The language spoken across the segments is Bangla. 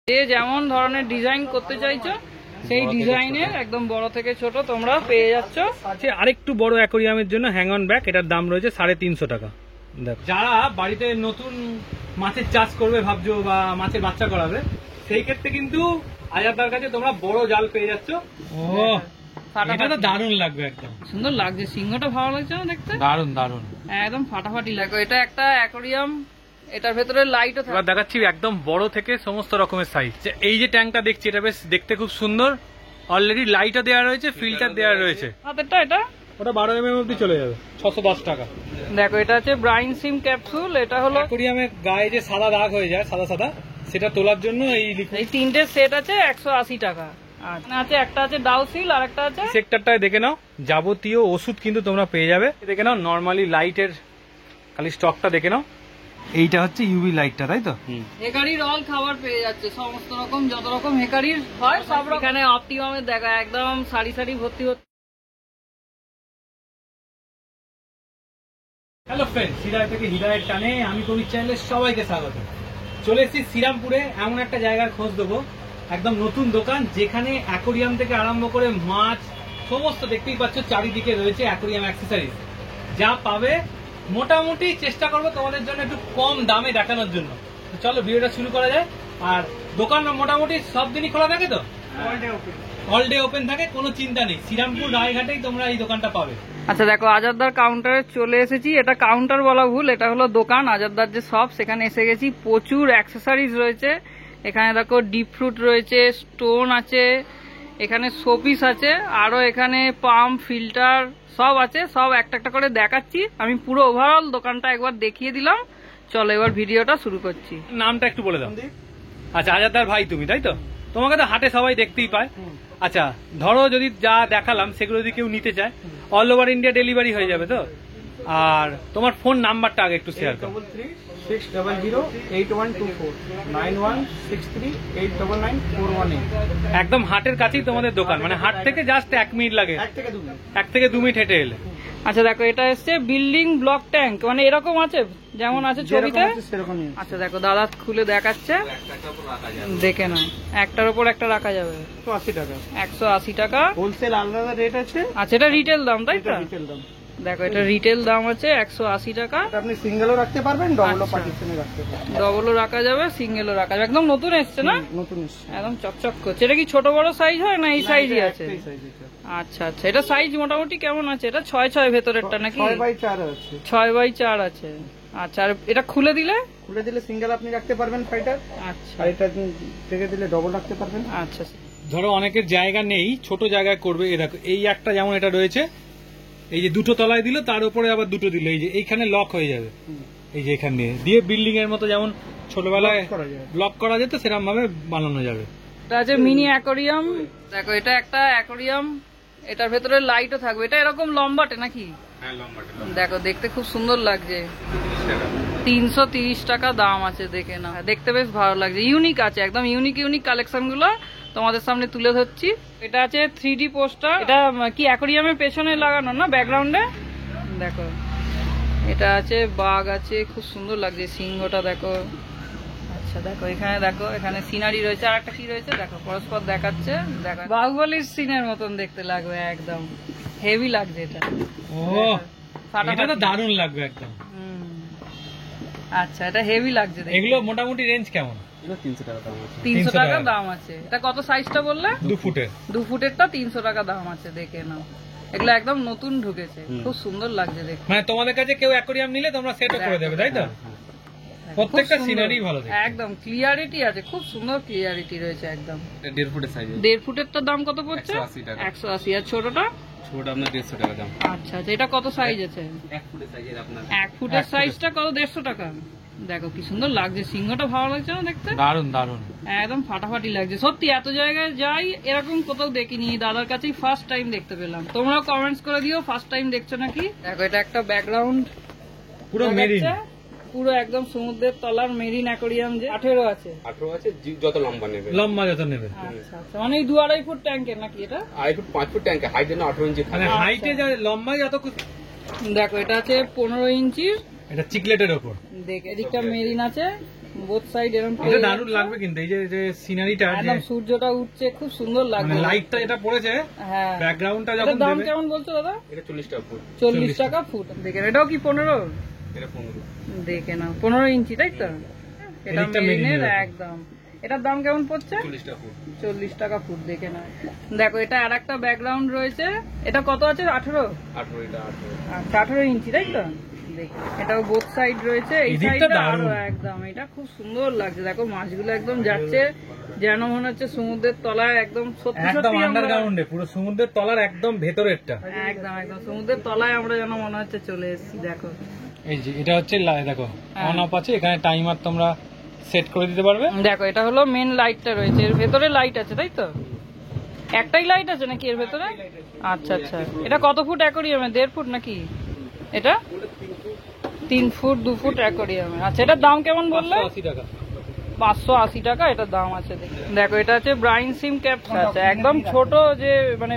যে যেমন ধরনের ডিজাইন করতে চাইছো সেই ডিজাইনের একদম বড় থেকে ছোট তোমরা পেয়ে যাচ্ছ। আরেকটু বড় অ্যাকোরিয়ামের জন্য হ্যাং অন ব্যাগ, এটার দাম রয়েছে 350 টাকা। দেখো, যারা বাড়িতে নতুন মাছের চাষ করবে ভাবছো বা মাছের বাচ্চা করাবে, সেই ক্ষেত্রে কিন্তু আজাদার কাছে তোমরা বড় জাল পেয়ে যাচ্ছ। এটা তো দারুণ লাগবে, একদম সুন্দর লাগছে, সিংহটা ভালো লাগছে না দেখতে? দারুণ দারুণ, একদম ফাটাফাটি লাগবে। এটা একটা অ্যাকোরিয়াম, এটার ভেতরে লাইটও থাকে। এবার দেখাচ্ছি একদম বড় থেকে সমস্ত রকমের সাইজ। এই যে ট্যাঙ্কটা দেখছি, এটা বেশ দেখতে খুব সুন্দর, অলরেডি লাইটও দেওয়া রয়েছে, ফিল্টার দেওয়া রয়েছে। হাতেরটা এটা ওটা 12 mm অব্দি চলে যাবে, 610 টাকা। দেখো, এটা আছে ব্রাইন সিম ক্যাপসুল। এটা হলো অ্যাকোরিয়ামের গায়ে যে সাদা দাগ হয়ে যায়, সাদা সাদা, সেটা তোলার জন্য এই তিনটে সেট আছে 180 টাকা। আছে একটা আছে ডাউসিল, আর একটা আছে সেক্টরটায় দেখে নাও, যাবতীয় ওষুধ কিন্তু তোমরা পেয়ে যাবে। দেখে নাও নরমালি লাইটের খালি স্টকটা দেখে নাও, এইটা হচ্ছে ইউভি লাইটটা, তাই তো? হেকারির অল খাবার পেয়ে যাচ্ছে, সমস্ত রকম যত রকম হেকারির হয় সব রকম। এখানে অপটিমামের দেখা একদম সারি সারি ভর্তি হচ্ছে। হ্যালো ফ্রেন্ড, সিরায় থেকে হৃদয়ের টানে আমি কবির চ্যানেলে সবাইকে স্বাগত। চলে এসেছি শ্রীরামপুরে, এমন একটা জায়গার খোঁজ দেবো, একদম নতুন দোকান, যেখানে অ্যাকোরিয়াম থেকে আরম্ভ করে মাছ সমস্ত দেখতেই পাচ্ছ, চারিদিকে রয়েছে অ্যাকোরিয়াম অ্যাক্সেসরিজ। যা পাবে মোটামুটি চেষ্টা করবো তোমাদের জন্য একটু কম দামে দেখানোর জন্য। চলো ভিডিওটা শুরু করা যায়। আর দোকান মোটামুটি সব দিনই খোলা থাকে তো? অল ডে ওপেন থাকে, কোনো চিন্তা নেই। শ্রীরামপুর রায়ঘাটেই তোমরা এই দোকানটা পাবে। আচ্ছা দেখো, আজাদদার কাউন্টারে চলে এসেছি। এটা কাউন্টার বলা ভুল, এটা হলো দোকান। আজাদদার যে শপ, সেখানে এসে গেছি। প্রচুর অ্যাক্সেসরিজ রয়েছে এখানে। দেখো, ডিপ ফ্রুট রয়েছে, স্টোন আছে, এখানে শোপিস আছে, আরো এখানে পাম্প, ফিল্টার সব আছে। সব একটা একটা করে দেখাচ্ছি। আমি পুরো ওভারঅল দোকানটা একবার দেখিয়ে দিলাম। চলো এবার ভিডিওটা শুরু করছি। নামটা একটু বলে দাও। আচ্ছা, আজাদদার ভাই তুমি, তাই তো? তোমাকে তো হাটে সবাই দেখতেই পায়। আচ্ছা, ধরো যদি যা দেখালাম সেগুলো যদি কেউ নিতে চায়, অল ওভার ইন্ডিয়া ডেলিভারি হয়ে যাবে তো? আর তোমার ফোন নাম্বারটা আগে একটু শেয়ার করো। 600-8123-9163-899-418। একদম হাটের কাছেই তোমাদের দোকান, মানে হাট থেকে জাস্ট 1 মিনিট লাগে, 1 থেকে 2 মিনিট হেঁটে এলে। আচ্ছা দেখো, এটা এসছে বিল্ডিং ব্লক ট্যাঙ্ক, মানে এরকম আছে যেমন আছে ছবিতে। আচ্ছা দেখো, দাদা খুলে দেখাচ্ছে, দেখে না, একটার উপর একটা রাখা যাবে। 180 টাকা, 180 টাকা হোলসেল আলাদা রেট আছে। আচ্ছা, এটা রিটেল দাম, তাই তো? রিটেল দাম দেখো, এটা রিটেল দাম আছে 180 টাকা। আপনি সিঙ্গেলও রাখতে পারবেন, ডবলও পার্টিশনে রাখতে পারবেন। ডবলও রাখা যাবে, সিঙ্গেলও রাখা যাবে। একদম নতুন এসছে না? নতুন এসছে, একদম চকচক করছে। এটা কি ছোট বড় সাইজ হয় না এই সাইজই আছে? আচ্ছা আচ্ছা, এটা সাইজ মোটামুটি কেমন আছে? এটা 6x6 ভেতরেরটা নাকি? 6x4 আছে। 6x4 আছে। আচ্ছা, আর এটা খুলে দিলে সিঙ্গেল আপনি রাখতে পারবেন ফাইটার। আচ্ছা, আর এটা থেকে দিলে ডবল রাখতে পারবেন। আচ্ছা, ধরো অনেকের জায়গা নেই, ছোট জায়গায় করবে, এই দেখো এই একটা যেমন এটা রয়েছে, এই যে দুটো তলায় দিল, তার উপরে আবার দুটো দিল, এই যে এইখানে লক হয়ে যাবে, এই যে এখান দিয়ে বিল্ডিং এর মতো যেমন ছোটবেলায় ব্লক করা যেত, সেরকম ভাবে বানানো যাবে। এটা আছে মিনি অ্যাকোরিয়াম। দেখো, এটা একটা অ্যাকোরিয়াম, এটার ভেতরে লাইটও থাকবে। এটা এরকম লম্বাটে নাকি? হ্যাঁ, লম্বাটে। দেখো, দেখতে খুব সুন্দর লাগছে। 330 টাকা দাম আছে, দেখে না, দেখতে বেশ ভালো লাগছে। ইউনিক আছে, একদম ইউনিক কালেকশন গুলো তোমাদের সামনে তুলে ধরছি। এটা আছে 3D পোস্টার। এটা কি অ্যাকোরিয়ামের পেছনে লাগানো না, ব্যাকগ্রাউন্ডে? দেখো, এটা আছে বাঘ আছে, খুব সুন্দর লাগছে সিংহটা। দেখো, আচ্ছা দেখো, এখানে দেখো, এখানে সিনারি রয়েছে। আর একটা কি রয়েছে দেখো, পরস্পর দেখাচ্ছে। দেখো, বাহুবলীর সিনের মতন দেখতে লাগবে, একদম হেভি লাগছে এটা। ও, এটা তো দারুণ লাগবে একদম। আচ্ছা, এটা হেভি লাগছে। এগুলো মোটামুটি রেঞ্জ কেমন? 300 টাকা দাম আছে। 300 টাকা দাম আছে। এটা কত সাইজটা বললে? 2 ফুটের। 2 ফুটেরটা 300 টাকা দাম আছে, দেখে নাও। এগুলো একদম নতুন ঢুকেছে, খুব সুন্দর লাগছে দেখতে। মানে তোমাদের কাছে কেউ অ্যাকোরিয়াম নিলে তোমরা সেটও করে দেবে, তাই তো? প্রত্যেকটা সিনারি ভালো দেখতে, একদম ক্লিয়ারিটি আছে, খুব সুন্দর ক্লিয়ারিটি রয়েছে একদম। 1.5 ফুটের সাইজ। 1.5 ফুটেরটার দাম কত পড়ছে? 180 টাকা। 180। আর ছোটটা? ছোটটা আপনার 150 টাকা দাম। আচ্ছা আচ্ছা, এটা কত সাইজ আছে? 1 ফুটের সাইজের আপনার। 1 ফুটের সাইজটা কত? 150 টাকা। দেখো কি সুন্দর লাগছে, সিংহটা ভালো লাগছে না দেখতে? দারুণ দারুণ, একদম ফাটাফাটি লাগছে সত্যি। এত জায়গায় যাই, এরকম কোথাও দেখিনি, দাদার কাছেই ফার্স্ট টাইম দেখতে পেলাম। তোমরাও কমেন্টস করে দিও ফার্স্ট টাইম দেখছো নাকি। দেখো, এটা একটা ব্যাকগ্রাউন্ড, পুরো মেরিন, পুরো একদম সমুদ্রের তলার মেরিন অ্যাকোরিয়াম। যে 18 আছে, 18 আছে, যত লম্বা নেবে। লম্বা যত নেবে। আচ্ছা আচ্ছা, মানে 2-2.5 ফুট ট্যাঙ্কের নাকি এটা? 2.5 ফুট 5 ফুট ট্যাঙ্ক, হাইট যেন 18 ইঞ্চি। মানে হাইটে যা লম্বা যত। দেখো, এটা আছে 15 ইঞ্চির, এটা চিকলেটের উপর। দেখ এদিকটা মেরিন আছে, বোথ সাইড এরকম এটা দারুণ লাগবে কিন্তু এই যে সিনারিটা, একদম সূর্যটা উঠছে, খুব সুন্দর লাগবে। লাইটটা এটা পড়েছে, হ্যাঁ ব্যাকগ্রাউন্ডটা এটার যখন দাম দেবে। কেমন বলছো দাদা? এটা 40 টাকা ফুট। 40 টাকা ফুট। দেখেন এটাও কি 15? এটা 15। দেখে নাও 15 ইঞ্চি, তাই তো? এটা এদিকটা মেরিনের মেরিনের। একদম। এটার দাম কেমন পড়ছে? 40 টাকা ফুট। 40 টাকা ফুট। দেখে নাও। দেখো এটা আর একটা ব্যাকগ্রাউন্ড রয়েছে। এটা কত আছে? 18? 18 এটা 18। আচ্ছা 18 ইঞ্চি, তাই তো? দেখো এটাও বোথ সাইড রয়েছে। এই এদিকটা সাইডটা দারুণ। আরো একদম, এটা খুব সুন্দর লাগছে। দেখো মাছগুলো একদম যাচ্ছে, যেন মনে হচ্ছে সমুদ্রের তলায় একদম সত্যি একদম সত্যি আমরা- আন্ডারগ্রাউন্ডে, পুরো সমুদ্রের তলার একদম ভেতরেরটা। একদম একদম সমুদ্রের তলায় আমরা যেন মনে হচ্ছে চলে এসেছি। দেখো এই যে এটা হচ্ছে দেখো হ্যাঁ। অন অফ আছে, এখানে টাইমার তোমরা সেট করে দিতে পারবে। দেখো এটা হলো মেন লাইটটা রয়েছে, এর ভেতরে লাইট আছে, তাই তো? একটাই লাইট আছে নাকি এর ভেতরে? আচ্ছা আচ্ছা। এটা কত ফুট অ্যাকোরিয়ামে? 1.5 ফুট নাকি এটা? 3 ফুট 2 ফুট অ্যাকোরিয়ামে। আচ্ছা এটার দাম কেমন বললে? 80 টাকা। 580 টাকা এটার দাম আছে। দেখো এটা আছে ব্রাইন সিম ক্যাপস আছে, একদম ছোট যে মানে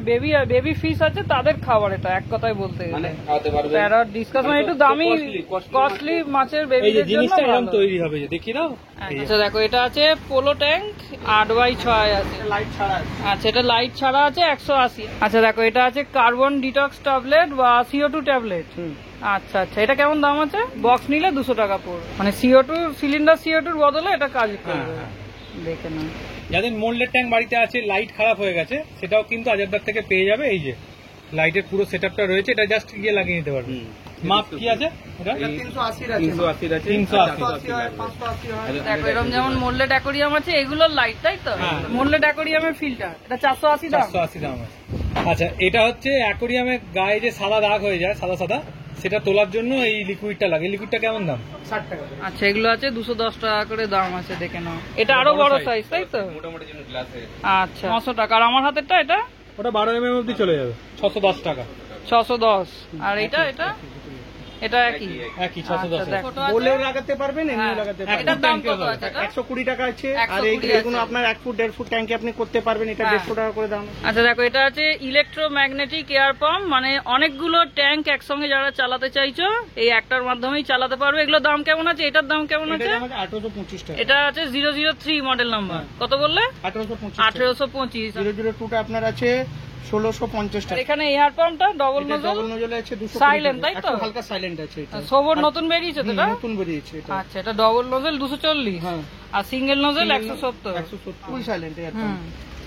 বেবি ফিশ আছে তাদের খাবার, এটা এক কথায় বলতে মানে গেলে। খাওয়াতে পারবে। প্যারট ডিসকাস মানে একটু দামি কস্টলি মাছের এই যে বেবিদের জন্য জিনিসটা এরকম ভালো। তৈরি হবে, যে দেখি দাও। আচ্ছা দেখো এটা আছে পোলো ট্যাঙ্ক 8x6 আছে। লাইট ছাড়া আছে। আচ্ছা এটা লাইট ছাড়া আছে 180। আচ্ছা দেখো এটা আছে কার্বন ডিটক্স ট্যাবলেট বা CO2 ট্যাবলেট। আচ্ছা আচ্ছা এটা কেমন দাম আছে? বক্স নিলে 200 টাকা পড়বে, মানে CO2 সিলিন্ডার CO2 এর বদলে এটা কাজ করবে। হ্যাঁ। দেখে না। যাদের মোল্ডের ট্যাঙ্ক বাড়িতে আছে, লাইট খারাপ হয়ে গেছে, সেটাও কিন্তু আজাদদার থেকে পেয়ে যাবে। এই যে লাইটের পুরো সেটআপটা রয়েছে, এটা জাস্ট গিয়ে লাগিয়ে নিতে পারবে। মাপ কি আছে এটা? 380 আছে। 380 দেখো এরকম যেমন মোল্ডেড অ্যাকোরিয়াম আছে, এগুলোর লাইট, তাই তো? হ্যাঁ। মোল্ডেড অ্যাকোরিয়ামের ফিল্টার এটা 480 দাম। 480 দাম আছে। আচ্ছা এটা হচ্ছে অ্যাকোরিয়ামের গায়ে যে সাদা দাগ হয়ে যায়, সাদা সাদা, সেটা তোলার জন্য এই লিকুইডটা লাগে। লিকুইডটা কেমন দাম? 60 টাকা। আচ্ছা এগুলো আছে 210 টাকা করে দাম আছে, দেখে নাও। এটা আরো বড় সাইজ, তাই তো? মোটামুটি যেন গ্লাসে। আচ্ছা 900 টাকা। আর আমার হাতেরটা এটা ওটা 12 mm অবধি চলে যাবে, 610 টাকা। 610। আর এটা এটা একই। একই 610। আচ্ছা, দেখো, ছোট আছে। বলেও লাগাতে পারবেন, এমনিও হ্যাঁ। লাগাতে একদম পারবেন। এটার দাম ট্যাঙ্কেও কত হবে। আছে এটা? 120 টাকা আছে। আর 120 এইগুলো আছে। আপনার 1 ফুট 1.5 ফুট ট্যাঙ্কে আপনি করতে পারবেন, এটা হ্যাঁ। 150 টাকা করে দাম। আচ্ছা দেখো এটা আছে ইলেকট্রোম্যাগনেটিক এয়ার পাম্প, মানে অনেকগুলো ট্যাঙ্ক একসঙ্গে যারা চালাতে চাইছো এই একটার মাধ্যমেই চালাতে পারবে। এগুলোর দাম কেমন আছে? এটার দাম কেমন এটা আছে? আমাদের 1825 টাকা। এটা আছে 003 মডেল নাম্বার। কত বললে? 1825 1825। 002টা আপনার আছে 1650 আর টাকা। এখানে এয়ার পাম্পটা ডবল এটা নোজল ডবল নোজলে আছে 200 Silent, তাই তো? একটু হালকা সাইলেন্ট আছে এটা। সবর নতুন বেরিয়েছে তো এটা? নতুন বেরিয়েছে এটা। আচ্ছা এটা ডবল নোজেল 240 হ্যাঁ। আর সিঙ্গেল নোজেল 170। 170 ফুল সাইলেন্ট এটা। হুম।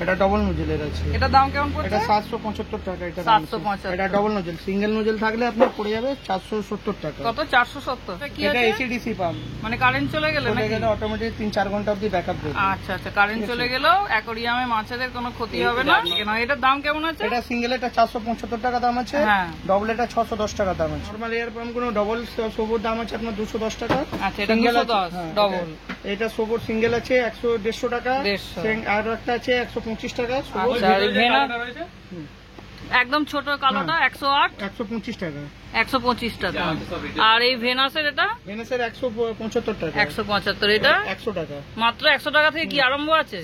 এটা ডবল নোজেলের আছে। এটার দাম কেমন এটা পড়ছে? 775 টাকা। এটা দাম আছে। 775। এটা ডবল নোজেল। সিঙ্গেল নোজেল থাকলে আপনার পড়ে যাবে 470 টাকা। কত? 470। এটা কি এটা আছে? AC DC pump. মানে কারেন্ট চলে গেলে চলে নাকি? গেলে অটোমেটিক 3-4 ঘন্টা অবধি ব্যাকআপ দেবে। আচ্ছা আচ্ছা কারেন্ট চলে গেলেও অ্যাকোরিয়ামে মাছেদের কোনো ক্ষতি হবে না। কেন এটার দাম কেমন আছে? এটা সিঙ্গেল এটা 475 টাকা দাম আছে। হ্যাঁ। ডবল এটা 610 টাকা দাম আছে। নরমাল এয়ার পাম্প গুলো ডবল সবুর দাম আছে আপনার 210 টাকা। আচ্ছা এটা Single 210 আছে, হ্যাঁ, ডবল। এটা সবুর সিঙ্গেল আছে 150 টাকা। 150 আর একটা আছে 125 টাকা। সবুর আচ্ছা আর এই ভেনা রয়েছে। একদম ছোট কালোটা 108 125 টাকা। 125 টাকা। আর এই ভেনাসের এটা ভেনেসের 175 টাকা। 175। এটা 100 টাকা। মাত্র 100 টাকা থেকে কি আরম্ভ আছে?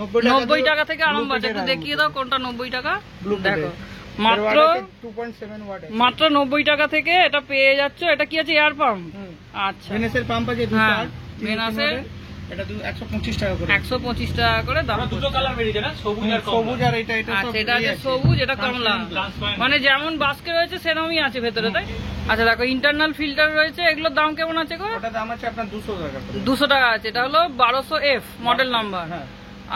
90 টাকা থেকে আরম্ভ আছে। একটু দেখিয়ে দাও কোনটা 90 টাকা। Blue দেখো Blade। মাত্র 2.7 ওয়াট আছে। মাত্র 90 টাকা থেকে এটা পেয়ে যাচ্ছ। এটা কি আছে? Air pump. আচ্ছা ভেনেসের পাম্প আছে হ্যাঁ, 208। ভেনাসের এটা 125 টাকা করে। 125 টাকা করে দাম। দুটো কালার বেরিয়েছে না, সবুজ আর সবুজ আর এটা সব আচ্ছা এটা আছে ইয়ে আছে। সবুজ, এটা কমলা। Transparent। মানে যেমন বাস্কে রয়েছে সেরকমই আছে ভেতরে, তাই? আচ্ছা দেখো ইন্টারনাল ফিল্টার রয়েছে, এগুলোর দাম কেমন আছে গো? ওটা দাম আছে আপনার 200 টাকা করে। 200 টাকা আছে। এটা হলো 1200F মডেল নাম্বার। হ্যাঁ।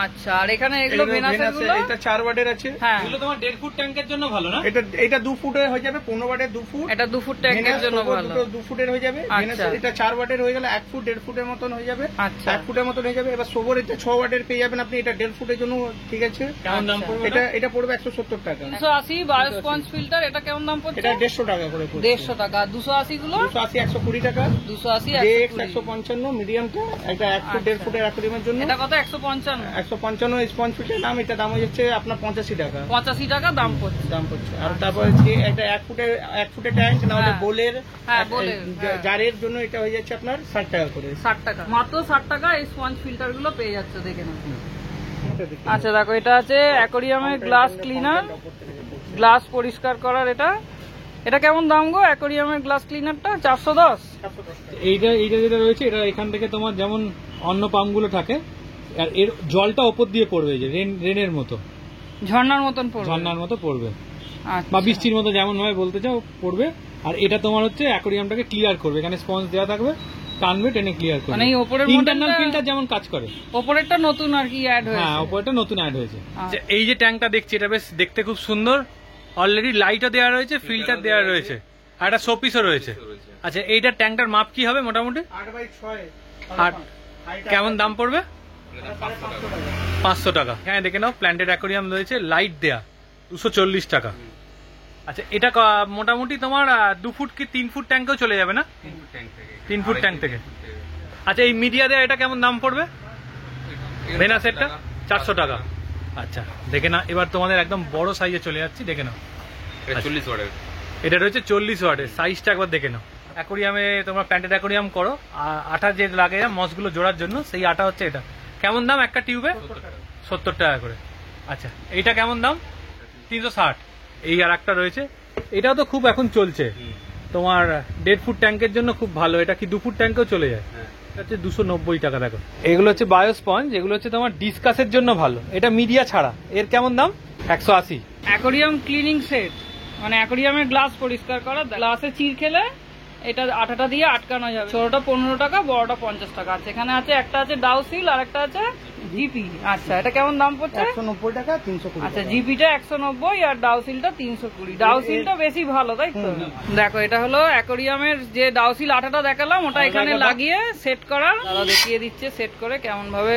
আচ্ছা আর এখানে এগুলো এগুলো ভেনাসের ভেনাসের, গুলো এটা 4 ওয়াটের আছে। হ্যাঁ এগুলো তোমার 1.5 ফুট ট্যাঙ্কের জন্য ভালো না? এটা 2 ফুটের হয়ে যাবে, 15 ওয়াটের 2 ফুট। এটা 2 ফুট ট্যাঙ্কের জন্য ভালো। 2 ফুটের হয়ে যাবে। আচ্ছা। ভেনাসের এটা 4 ওয়াটের হয়ে গেলে 1 ফুট 1.5 ফুটের মতন হয়ে যাবে। আচ্ছা 1 ফুটের মতন হয়ে যাবে। এবার সোবর এটা 6 ওয়াটের পেয়ে যাবেন আপনি, এটা 1.5 ফুটের জন্য ঠিক আছে। কেমন দাম পড়বে এটা এটা পড়বে 170 টাকা। 180 বায়োস্পঞ্জ ফিল্টার, এটা কেমন দাম পড়ছে? এটা 150 টাকা করে পড়বে। 150 টাকা। 280 গুলো 280 120 টাকা। 280 জেএক্স 120। 155 মিডিয়ামটা, এটা 1 ফুট 1.5 ফুটের অ্যাকোয়ারিয়ামের জন্য। এটা কত? 155। 155 স্পঞ্জ ফিটের দাম, এটা দাম হচ্ছে আপনার 85 টাকা 85 টাকা দাম পড়ছে। দাম পড়ছে। আর তারপর হচ্ছে এটা 1 ফুটের ট্যাঙ্ক না হলে হ্যাঁ। বোলের, হ্যাঁ, বোলের, হ্যাঁ। জারের জন্য এটা হয়ে যাচ্ছে আপনার 60 টাকা করে। 60 টাকা। মাত্র 60 টাকা এই স্পঞ্জ ফিল্টার গুলো পেয়ে যাচ্ছে, দেখে নাও। এটা দেখুন। আচ্ছা দেখো এটা আছে অ্যাকোরিয়ামের গ্লাস ক্লিনার, গ্লাস পরিষ্কার করার। এটা এটা কেমন দাম গো অ্যাকোরিয়ামের গ্লাস ক্লিনারটা? 410। এইটা যেটা রয়েছে এটা এখান থেকে তোমার যেমন অন্য পাম্পগুলো থাকে, আর এর জলটা ওপর দিয়ে পড়বে, এই যে রেনের মতো, ঝর্ণার মতন পড়বে, ঝর্ণার মতো পড়বে আচ্ছা। বা বৃষ্টির মতো যেমন ভাবে বলতে চাও পড়বে। আর এটা তোমার হচ্ছে অ্যাকোরিয়ামটাকে ক্লিয়ার করবে, এখানে স্পঞ্জ দেওয়া থাকবে, টানবে, টেনে ক্লিয়ার করবে। মানে এই ওপরের ইন্টারনাল মডেলটা- ফিল্টার যেমন কাজ করে, ওপরেরটা নতুন আর কি অ্যাড হয়েছে। হ্যাঁ ওপরটা নতুন অ্যাড হয়েছে। আচ্ছা। এই যে ট্যাঙ্কটা দেখছি এটা বেশ দেখতে খুব সুন্দর, অলরেডি লাইটও দেওয়া রয়েছে, ফিল্টার দেওয়া রয়েছে, আর একটা শোপিসও রয়েছে। আচ্ছা এইটার ট্যাঙ্কটার মাপ কি হবে মোটামুটি? 8x6। আর কেমন দাম পড়বে? 500 টাকা। হ্যাঁ দেখে নাও, প্ল্যান্টেড অ্যাকোরিয়াম রয়েছে, লাইট দেয়া, 240 টাকা। আচ্ছা এটা মোটামুটি তোমার 2 ফুট কি 3 ফুট ট্যাঙ্কেও চলে যাবে না? 3 ফুট ট্যাঙ্ক থেকে। আচ্ছা এই মিডিয়া দেয়া এটা কেমন দাম পড়বে? ভেনা সেটটা 400 টাকা। আচ্ছা দেখে না, এবার তোমাদের একদম বড় সাইজে চলে যাচ্ছি, দেখে নাও। 40 ওয়াটের। এটা রয়েছে 40 ওয়াটের, সাইজটা একবার দেখে নাও। অ্যাকোরিয়ামে তোমরা প্ল্যান্টেড অ্যাকোরিয়াম করো, আটা যে লাগে মসগুলো জোড়ার জন্য, সেই আটা হচ্ছে এটা। কেমন দাম একটা টিউবে? 70 টাকা করে। আচ্ছা এইটা কেমন দাম? 360। এই আর একটা রয়েছে, এটাও তো খুব এখন চলছে তোমার 1.5 ফুট ট্যাঙ্কের জন্য খুব ভালো। এটা কি 2 ফুট ট্যাঙ্কেও চলে যায়? এটা হচ্ছে 290 টাকা। দেখো এগুলো হচ্ছে বায়োস্পঞ্জ, এগুলো হচ্ছে তোমার ডিসকাসের জন্য ভালো। এটা মিডিয়া ছাড়া, এর কেমন দাম? 180। অ্যাকোরিয়াম ক্লিনিং সেট, মানে অ্যাকোরিয়ামের গ্লাস পরিষ্কার করা, গ্লাসে চির খেলে এটা আটাটা দিয়ে আটকানো যাবে। ছোটটা 15 টাকা, বড়টা 50 টাকা আছে। এখানে আছে একটা আছে ডাউসিল আর একটা আছে জিপি। আচ্ছা এটা কেমন দাম পড়ছে? 190 টাকা, 320। আচ্ছা জিপিটা 190 আর ডাউসিলটা 320। ডাউসিলটা বেশি ভালো তাই তো? দেখো এটা হলো অ্যাকোরিয়ামের যে ডাউসিল আঠাটা দেখালাম, ওটা এখানে লাগিয়ে সেট করা, তারা দেখিয়ে দিচ্ছে সেট করে কেমন ভাবে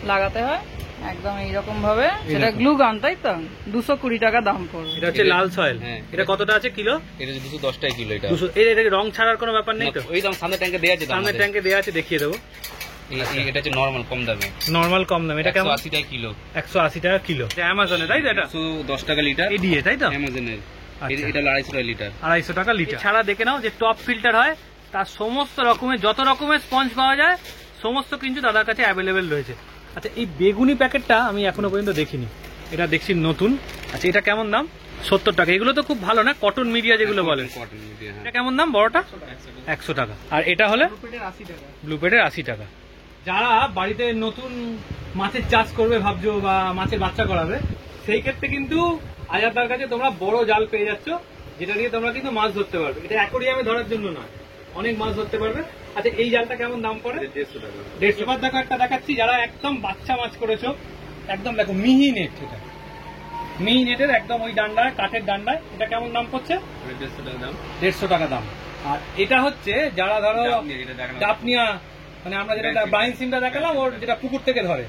লাগাতে হয়। একদম এইরকম ভাবে, সেটা গ্লু গান তাই তো? 220 টাকা দাম পড়বে। এটা হচ্ছে লাল সয়েল। হ্যাঁ। এটা কতটা আছে কিলো? এটা 210 টাকা কিলো। এটা 200। এর রং ছাড়ার কোনো ব্যাপার নেই তো? ওই দাম সামনে ট্যাঙ্কে দেয়া আছে। সামনের ট্যাঙ্কে দেওয়া আছে, দেখিয়ে দেবো। এটা হচ্ছে নরমাল কম দামে, নর্মাল কম দাম। এটা কেমন? 180 টাকা কিলো। 180 টাকা কিলো। অ্যামাজনে তাই তো? এটা 110 টাকা লিটার এডিএ তাই তো? অ্যামাজনের। আচ্ছা। এটা 250 টাকা লিটার। 250 টাকা লিটার। ছাড়া দেখে নাও যে টপ ফিল্টার হয়, তার সমস্ত রকমের যত রকমের স্পঞ্জ পাওয়া যায় সমস্ত কিন্তু দাদার কাছে অ্যাভেলেবেল রয়েছে। আচ্ছা এই বেগুনি প্যাকেটটা আমি এখনো পর্যন্ত দেখিনি, এটা দেখছি নতুন। আচ্ছা এটা কেমন দাম? 70 টাকা। এগুলো তো খুব ভালো না, কটন মিডিয়া যেগুলো বলে। Cotton media. এটা কেমন দাম বড়টা? 100 টাকা। আর এটা হলে রুপিটের 80 টাকা। ব্লুপেডের 80 টাকা। যারা বাড়িতে নতুন মাছের চাষ করবে ভাবছো বা মাছের বাচ্চা করাবে, সেই ক্ষেত্রে কিন্তু আজাদার কাছে তোমরা বড় জাল পেয়ে যাচ্ছ, যেটা দিয়ে তোমরা কিন্তু মাছ ধরতে পারবে। এটা অ্যাকোরিয়ামে ধরার জন্য নয়, অনেক মাছ ধরতে পারবে। আচ্ছা এই জালটা কেমন দাম পড়ে? 150 টাকা। 150। এবার দেখো একটা দেখাচ্ছি, যারা একদম বাচ্চা মাছ করেছো, একদম দেখো মিহি নেট, এটা মিহি নেটের একদম ওই ডান্ডায়, কাঠের ডান্ডায়। এটা কেমন দাম পড়ছে? 150 টাকা দাম। 150 টাকা দাম। আর এটা হচ্ছে যারা ধরো এটা দেখানো। ডাপনিয়া, মানে আমরা যেটা ব্রাইন সিমটা দেখালাম, ওর যেটা পুকুর থেকে ধরে,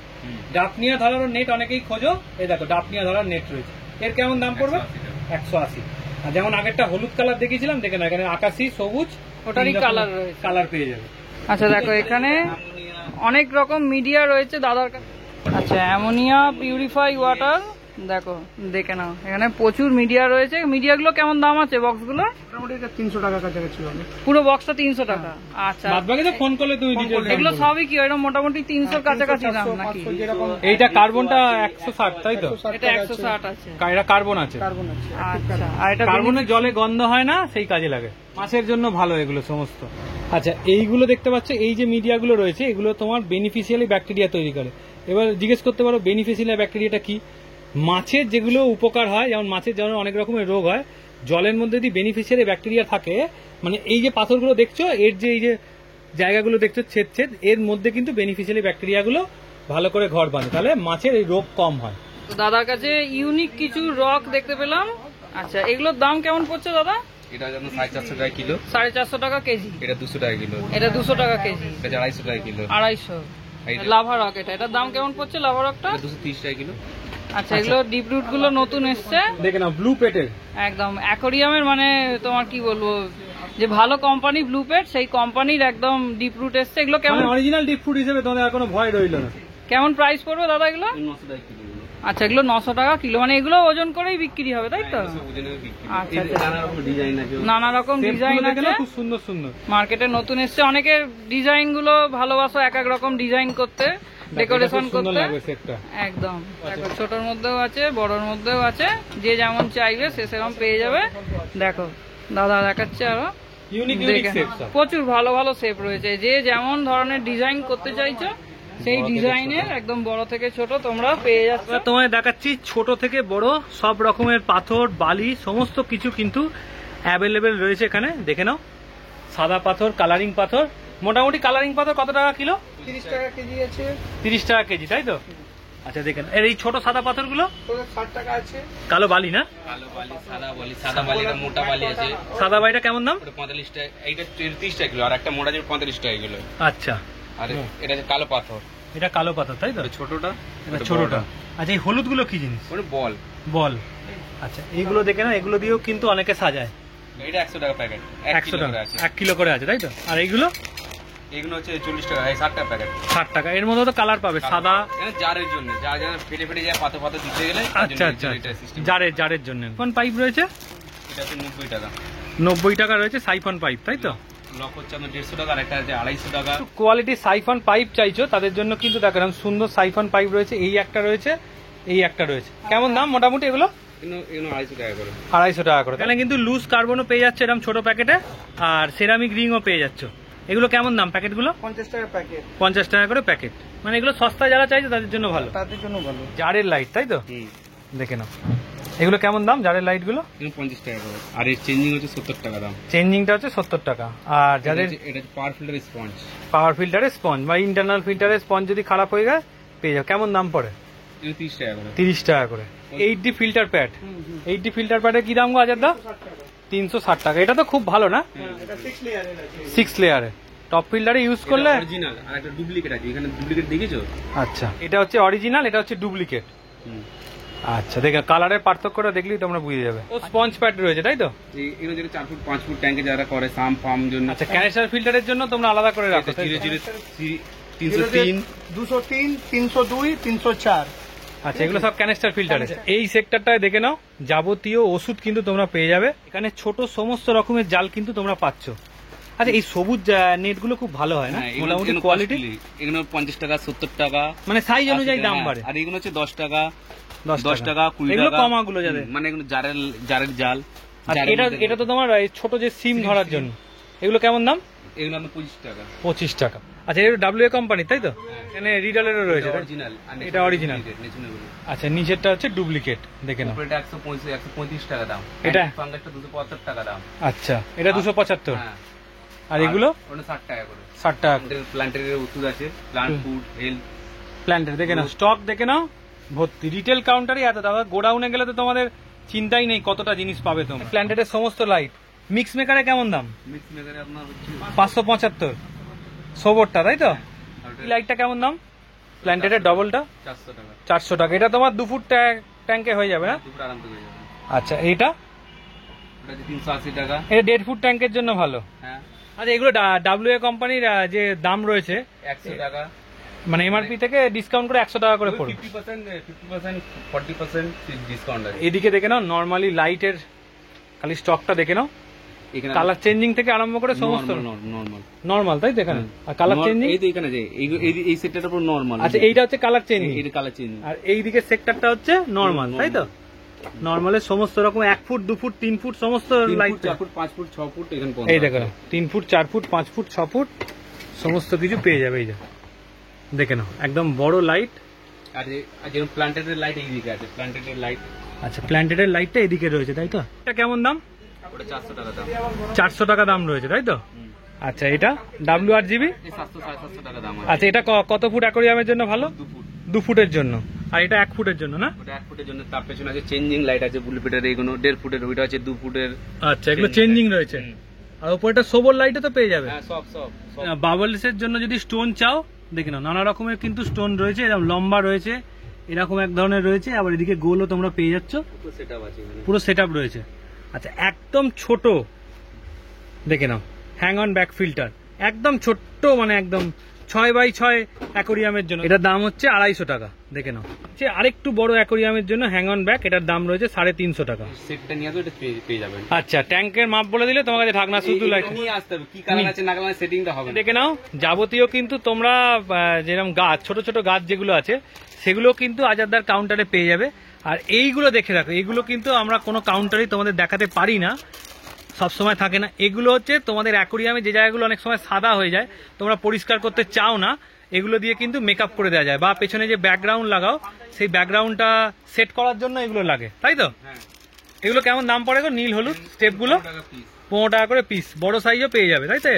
ডাপনিয়া ধরার নেট অনেকেই খোঁজো, এই দেখো ডাপনিয়া ধরার নেট রয়েছে। এর কেমন দাম পড়বে? 180। আর যেমন আগেরটা হলুদ কালার দেখিয়েছিলাম, দেখে না এখানে আকাশি, সবুজ, ওটারই কালার রয়েছে। কালার পেয়ে যাবে। আচ্ছা দেখো এখানে অনেক রকম মিডিয়া রয়েছে দাদার কাছে। আচ্ছা অ্যামোনিয়া পিউরিফাই ওয়াটার, দেখো দেখে নাও এখানে প্রচুর মিডিয়া রয়েছে। মিডিয়াগুলো কেমন দাম আছে বক্সগুলো? মোটামুটি এটা 300 টাকা কাছাকাছি হবে। পুরো বক্সটা 300 টাকা। আচ্ছা বাদ বাকি তো ফোন করলে তুমি ডিটেইলস। এগুলো সবই কি এরকম মোটামুটি 300 কাছাকাছি দাম নাকি? 500 যেরকম এইটা কার্বনটা 160 তাই তো? 160 এটা টাকা 160 আছে। এটা কার্বন আছে। কার্বন আছে। আচ্ছা আর এটা কার্বনের জলে গন্ধ হয় না, সেই কাজে লাগে, মাছের জন্য ভালো এগুলো সমস্ত। আচ্ছা এইগুলো দেখতে পাচ্ছ, এই যে মিডিয়াগুলো রয়েছে, এগুলো তোমার বেনিফিশিয়ালি ব্যাকটেরিয়া তৈরি করে। এবার জিজ্ঞেস করতে পারো বেনিফিশিয়ালি ব্যাকটেরিয়াটা কি? মাছের যেগুলো উপকার হয়, যেমন মাছের যেমন অনেক রকমের রোগ হয়, জলের মধ্যে যদি বেনিফিশিয়ারি ব্যাকটেরিয়া থাকে, মানে এই যে পাথরগুলো দেখছো, এর যে এই যে জায়গাগুলো দেখছো ছেদ ছেদ, এর মধ্যে কিন্তু বেনিফিশিয়ারি ব্যাকটেরিয়াগুলো ভালো করে ঘর বাঁধে, তাহলে মাছের এই রোগ কম হয়। তো দাদার কাছে ইউনিক কিছু রক দেখতে পেলাম। আচ্ছা এগুলোর দাম কেমন পড়ছে দাদা? এটা যেমন 450 টাকা কিলো। 450 টাকা কেজি। এটা 200 টাকা কিলো। এটা 200 টাকা কেজি। এটা 250 টাকা কিলো। 250। এইটা- লাভা রক, এটার দাম কেমন পড়ছে লাভা রকটা? এটা 230 টাকা কিলো। আচ্ছা এগুলো ডিপ রুট গুলো নতুন এসছে দেখে নাও ব্লু পেটের, একদম অ্যাকোরিয়ামের, মানে তোমার কি বলবো, যে ভালো কোম্পানি ব্লু পেট, সেই কোম্পানির একদম ডিপ রুট এসছে। এগুলো কেমন অরিজিনাল ডিপ ফুড হিসেবে তোমাদের আর কোনো ভয় রইল না। কেমন প্রাইস পড়বে দাদা এগুলো? 900 টাকা কিলো। আচ্ছা এগুলো 900 টাকা কিলো, মানে এগুলো ওজন করেই বিক্রি হবে তাই তো? সব ওজনের বিক্রি। আচ্ছা, এই নানা রকম ডিজাইন আছে। নানা রকম ডিজাইন দেখে আছে, নাও, খুব সুন্দর সুন্দর। মার্কেটে নতুন এসছে। অনেকের ডিজাইন গুলো ভালোবাসো, এক এক রকম ডিজাইন করতে, ডেকোরেশন সুন্দর করতে। লাগবে সেটটা। একদম দেখো ছোটর মধ্যেও আছে, বড়র মধ্যেও আছে, যে যেমন চাইবে সে সেরকম পেয়ে যাবে। দেখো দাদা দেখাচ্ছে আরো ইউনিক দেখে শেপ সব। প্রচুর ভালো ভালো শেপ রয়েছে, যে যেমন ধরনের ডিজাইন করতে চাইছো সেই বড় থেকে ডিজাইনের একদম বড় থেকে ছোট তোমরা পেয়ে যাচ্ছ। তোমায় দেখাচ্ছি ছোট থেকে বড় সব রকমের পাথর বালি সমস্ত কিছু কিন্তু অ্যাভেলেবেল রয়েছে এখানে। দেখে নাও, সাদা পাথর, কালারিং পাথর। মোটামুটি কালারিং পাথর কত টাকা কিলো? 30 টাকা কেজি আছে, 30 টাকা কেজি, তাই তো? আচ্ছা দেখেন, এর এই ছোট সাদা পাথরগুলো 60 টাকা আছে। কালো বালি না? কালো বালি, সাদা বালি, এটা মোটা বালি আছে। সাদা বালিটা কেমন দাম? ওটা 45 টাকা, এইটা 30 টাকা কিলো, আর একটা মোটা যে 45 টাকা কিলো। আচ্ছা, আর এটা হচ্ছে কালো পাথর। এটা কালো পাথর, তাই তো? এটা ছোটটা, এটা ছোটটা। আচ্ছা, এই হলুদগুলো কি জিনিস? ওটা বল। বল। আচ্ছা, এইগুলো দেখে না, এগুলো দিয়েও কিন্তু অনেকে সাজায়। এটা 100 টাকা প্যাকেট, 100 টাকা, 1 কিলো করে আছে, তাই তো? আর এইগুলো এগুলো হচ্ছে 40 টাকা, 60 টাকা প্যাকেট। 60 টাকা। এর মধ্যে তো কালার পাবে, সাদা। এটা জারের জন্য, যার যারা ফেটে ফেটে যায় পাথর পাথর দিতে গেলে। আচ্ছা আচ্ছা, জারের জন্য। কোন পাইপ রয়েছে? এটা হচ্ছে 90 টাকা। 90 টাকা রয়েছে সাইফন পাইপ, তাই তো? লক হচ্ছে আপনার 150 টাকা, আর একটা আছে 250 টাকা। কোয়ালিটি সাইফন পাইপ চাইছো তাদের জন্য কিন্তু দেখেন সুন্দর সাইফন পাইপ রয়েছে। এই একটা রয়েছে, এই একটা রয়েছে। কেমন দাম মোটামুটি এগুলো? এগুলো 250 টাকা করে। 250 টাকা করে। এখানে কিন্তু লুজ কার্বনও পেয়ে যাচ্ছে এরকম ছোট প্যাকেটে, আর সেরামিক রিংও পেয়ে যাচ্ছ। এগুলো কেমন দাম প্যাকেটগুলো? 50 টাকা প্যাকেট। 50 টাকা করে প্যাকেট। মানে এগুলো সস্তা যারা চাইছে তাদের জন্য ভালো। তাদের জন্য ভালো। জারের লাইট, তাই তো? দেখে নাও, এগুলো কেমন দাম জারের লাইট গুলো? 50 টাকা করে। আর এর চেঞ্জিং হচ্ছে 70 টাকা দাম। চেঞ্জিংটা হচ্ছে 70 টাকা। আর যাদের এটা পাওয়ার ফিল্টার স্পঞ্জ, পাওয়ার ফিল্টারের স্পঞ্জ বা ইন্টারনাল ফিল্টারের স্পঞ্জ যদি খারাপ হয়ে যায় পেয়ে যাও। কেমন দাম পড়ে? এটা 30 টাকা করে। 30 টাকা করে। 80 ফিল্টার প্যাড, 80 ফিল্টার প্যাডের কি দাম গো আজাদ দা? 360 টাকা। এটা তো খুব ভালো না? এটা 6 লেয়ারের আছে। 6 লেয়ারে টপ ফিল্টারে ইউজ করলে। অরিজিনাল, আর একটা ডুপ্লিকেট আছে, এখানে ডুপ্লিকেট দেখেছো? আচ্ছা, এটা হচ্ছে অরিজিনাল, এটা হচ্ছে ডুপ্লিকেট। আচ্ছা, দেখে কালারের পার্থক্যটা দেখলেই তোমরা বুঝে যাবে। ও স্পঞ্জ প্যাড রয়েছে, তাই তো? এগুলো যেটা 4 ফুট 5 ফুট ট্যাঙ্কে যারা করে সাম ফার্ম জন্য। আচ্ছা, ক্যানিস্টার ফিল্টারের জন্য তোমরা আলাদা করে রাখো, তাই তো? 303, 203, 302, 304। আচ্ছা, এগুলো সব ক্যানিস্টার ফিল্টার। এই সেক্টরটায় দেখে নাও, যাবতীয় ওষুধ কিন্তু তোমরা পেয়ে যাবে এখানে। ছোট সমস্ত রকমের জাল কিন্তু তোমরা পাচ্ছ। আচ্ছা, এই সবুজ নেটগুলো খুব ভালো হয় না? মোটামুটি কোয়ালিটি। এগুলো 50 টাকা 70 টাকা, মানে সাইজ অনুযায়ী দাম বাড়ে। আর এগুলো হচ্ছে 10 টাকা, 10 টাকা 20 এগুলো টাকা। কমাগুলো যাদের, মানে এগুলো জারের জাল। আর এটা তো তোমার এই ছোট যে সিম ধরার জন্য। এগুলো কেমন দাম? এগুলো আপনার 25 টাকা। 25 টাকা। আচ্ছা, এটা ডাব্লিউ কোম্পানি, তাই তো? এখানে রিডালেরও রয়েছে, তাই? অরিজিনাল, এটা অরিজিনাল। আচ্ছা, নিচেরটা হচ্ছে ডুপ্লিকেট। দেখে নাও, এটা 135 টাকা দাম। এটা ফাঙ্গাসটা 275 টাকা দাম। আচ্ছা, এটা 275। হ্যাঁ। আর এগুলো ওটা 60 টাকা করে। 60 টাকা। প্ল্যান্টের ওষুধ আছে, প্ল্যান্ট ফুড হেলথ প্ল্যান্টের দেখে নাও, স্টক দেখে নাও ভর্তি। রিটেল কাউন্টারে এত দাদা, গোডাউনে গেলে তো তোমাদের চিন্তাই নেই কতটা জিনিস পাবে তোমরা। প্ল্যান্টের সমস্ত লাইট। মিক্স মেকারে কেমন দাম? মিক্স মেকারে আপনার হচ্ছে 575 সোবরটা, তাই তো? এই লাইটটা কেমন দাম? প্ল্যান্টের ডবলটা 400 টাকা। 400 টাকা। এটা তোমার 2 ফুট ট্যাঙ্কে হয়ে যাবে না? দুপুর আরাম হয়ে যাবে। আচ্ছা, এইটা ওটা হচ্ছে 380 টাকা। এটা 1.5 ফুট ট্যাঙ্কের জন্য ভালো। হ্যাঁ, আচ্ছা, এগুলো ডাব্লিউ কোম্পানির যে দাম রয়েছে 100 টাকা। মানে এমআরপি থেকে ডিসকাউন্ট করে 100 টাকা করে পড়বে। 50%, 40% ডিসকাউন্ট আছে। এদিকে দেখে নাও, নর্মালি লাইটের খালি স্টকটা দেখে নাও। এখানে কালার চেঞ্জিং থেকে আরম্ভ করে সমস্ত নরমাল। নর্মাল, তাই তো? এখানে আর কালার চেঞ্জিং এই তো এখানে যে এই সেটটার উপর নরমাল। আচ্ছা, এইটা হচ্ছে কালার চেঞ্জিং, এই কালার চেঞ্জ। আর এই দিকে সেক্টরটা হচ্ছে নর্মাল, তাই তো? নর্মালের সমস্ত রকম 1 ফুট 2 ফুট 3 ফুট সমস্ত লাইট। 4 ফুট 5 ফুট 6 ফুট এখানে এই দেখো, 3 ফুট 4 ফুট 5 ফুট 6 ফুট সমস্ত কিছু পেয়ে যাবে। এই যে দেখে নাও, একদম বড় লাইট। আর যেরকম প্ল্যান্টেটের লাইট এই দিকে আছে, প্ল্যান্টেটের লাইট। আচ্ছা, প্ল্যান্টেটের লাইটটা এদিকে রয়েছে, তাই তো? এটা কেমন দাম? ওটা 400 টাকা দাম। 400 টাকা দাম রয়েছে, তাই তো? আচ্ছা, এটা WRGB। এই 700 750 টাকা দাম আছে। আচ্ছা, এটা কত ফুট অ্যাকোরিয়ামের জন্য ভালো? 2 ফুট। 2 ফুটের জন্য। আর এটা 1 ফুটের জন্য না? ওটা 1 ফুটের জন্য। তার পেছনে আছে চেঞ্জিং লাইট আছে, বুলপিটার এগুলো 1.5 ফুটের, ওইটা আছে 2 ফুটের। আচ্ছা, এগুলো চেঞ্জিং রয়েছে। আর উপরটা সোবর লাইটও তো পেয়ে যাবে। হ্যাঁ, সব বাবলস এর জন্য যদি স্টোন চাও, দেখে নাও, নানা রকমের কিন্তু স্টোন রয়েছে। এরকম লম্বা রয়েছে, এরকম এক ধরনের রয়েছে, আবার এদিকে গোলও তোমরা পেয়ে যাচ্ছ। সেটআপ আছে এখানে। পুরো সেটআপ রয়েছে। আচ্ছা, একদম ছোট দেখে নাও, হ্যাং অন ব্যাক ফিল্টার, একদম ছোট্ট, মানে একদম 6x6 অ্যাকোরিয়ামের জন্য। এটার দাম হচ্ছে 250 টাকা। দেখে নাও, আরেকটু বড় অ্যাকোরিয়ামের জন্য হ্যাং অন ব্যাক, এটার দাম রয়েছে 350 টাকা। সেটটা নিয়ে আসবে, এটা পেয়ে যাবেন। আচ্ছা, ট্যাঙ্কের মাপ বলে দিলে তোমার কাছে ঢাকনা শুধু লাইট নিয়ে আসতে হবে, কি কালার আছে না কালার সেটিংটা হবে। দেখে নাও, যাবতীয় কিন্তু তোমরা যেরকম গাছ, ছোট ছোট গাছ যেগুলো আছে সেগুলো কিন্তু আজাদদার কাউন্টারে পেয়ে যাবে। আর এইগুলো দেখে রাখো, এইগুলো কিন্তু আমরা কোনো কাউন্টারেই তোমাদের দেখাতে পারি না, সবসময় থাকে না। এগুলো হচ্ছে তোমাদের অ্যাকোরিয়ামে যে জায়গাগুলো অনেক সময় সাদা হয়ে যায়, তোমরা পরিষ্কার করতে চাও না, এগুলো দিয়ে কিন্তু মেকআপ করে দেওয়া যায়, বা পেছনে যে ব্যাকগ্রাউন্ড লাগাও সেই ব্যাকগ্রাউন্ডটা সেট করার জন্য এগুলো লাগে, তাই তো? এগুলো কেমন দাম পড়ে গো নীল হলুদ স্টেপগুলো? 15 টাকা করে পিস, বড় সাইজও পেয়ে যাবে, তাই তো?